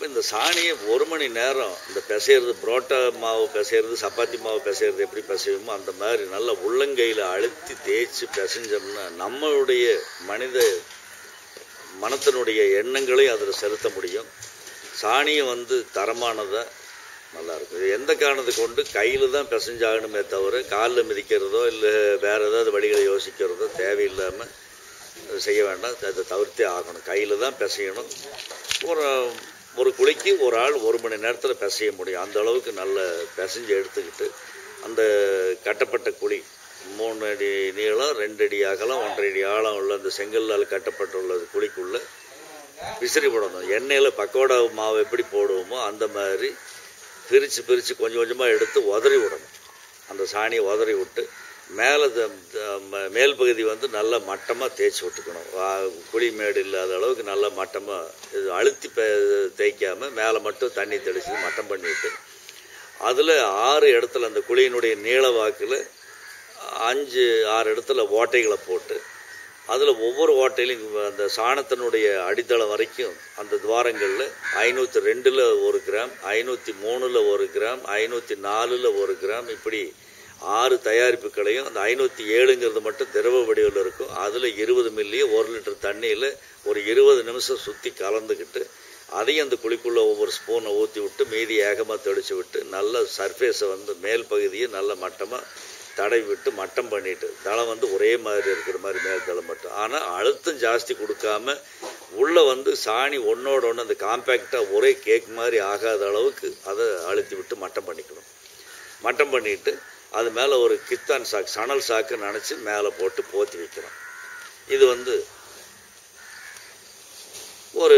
இந்த சாணியை 1 மணி நேரம் இந்த பிசைறது, புரோட்டா மாவு பிசைறது, சப்பாத்தி மாவு பிசைறது எப்படி பிசையுமோ அந்த மாதிரி நல்லா உள்ளங்கையில் அழுத்தி தேய்ச்சி பிசைஞ்சோம்னா நம்மளுடைய மனித மனத்தினுடைய எண்ணங்களை அதில் செலுத்த முடியும். சாணியை தரமானதாக நல்லாயிருக்கும். எந்த காரணத்தை கொண்டு கையில் தான் பிசைஞ்சாகணுமே தவிர காலில் மிதிக்கிறதோ இல்லை வேறு ஏதாவது வழிகளை யோசிக்கிறதோ தேவையில்லாமல் செய்ய வேண்டாம். அதை தவிர்த்தே ஆகணும். கையில் தான் பிசையணும். ஒரு குழிக்கு ஒரு ஆள் 1 மணி நேரத்தில் பிசைய முடியும். அந்த அளவுக்கு நல்ல பிசைஞ்சு எடுத்துக்கிட்டு அந்த கட்டப்பட்ட குழி 3 அடி நீளம், 2 அடி அகலம், 1.5 அடி ஆழம் உள்ள அந்த செங்கல்லால் கட்டப்பட்டுள்ளது குழிக்குள்ளே விசிறி போடணும். எண்ணெயில் பக்கோடா மாவு எப்படி போடுவோமோ அந்த மாதிரி பிரித்து கொஞ்சம் கொஞ்சமாக எடுத்து உதறி விடணும். அந்த சாணியை உதறி விட்டு மேல் பகுதி நல்லா மட்டமாக தேய்ச்சி விட்டுக்கணும். குழி மேடு இல்லாத அளவுக்கு நல்லா மட்டமாக இது அழுத்தி தேய்க்காமல் மேலே மட்டும் தண்ணி தெளித்து மட்டம் பண்ணிவிட்டு அதில் 6 இடத்துல அந்த குழியினுடைய நீள வாக்கில் 5-6 இடத்துல ஓட்டைகளை போட்டு அதில் ஒவ்வொரு ஓட்டையிலும் அந்த சாணத்தினுடைய அடித்தளம் வரைக்கும் அந்த துவாரங்களில் 502ல் 1 கிராம், 503ல் 1 கிராம், 504ல் 1 கிராம், இப்படி 6 தயாரிப்புகளையும் அந்த 507ங்கிறது மட்டும் திரவ வடிவில் இருக்கும். அதில் 20 மில்லி 1 லிட்டர் தண்ணியில் ஒரு 20 நிமிஷம் சுற்றி கலந்துக்கிட்டு அதையும் அந்த குழிக்குள்ளே ஒவ்வொரு ஸ்பூனை ஊற்றி விட்டு மீதி ஏகமாக தெளித்து விட்டு நல்ல சர்ஃபேஸை மேல் பகுதியை நல்ல மட்டமாக தடவி விட்டு மட்டம் பண்ணிவிட்டு தளம் ஒரே மாதிரி இருக்கிற மாதிரி மேல் தளம் மட்டும். ஆனால் அழுத்தம் ஜாஸ்தி கொடுக்காம உள்ளே சாணி ஒன்றோட ஒன்று அந்த காம்பேக்டாக ஒரே கேக் மாதிரி ஆகாத அளவுக்கு அதை அழுத்தி விட்டு மட்டம் பண்ணிக்கணும். மட்டம் பண்ணிவிட்டு அது மேலே ஒரு கித்தான் சாக்கு, சணல் சாக்கு நினச்சி மேலே போட்டு போற்றி வைக்கிறோம். இது ஒரு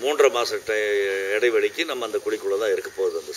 3.5 மாத இடைவெளிக்கு நம்ம அந்த குழிக்குள்ளே தான் இருக்க போகுது அந்த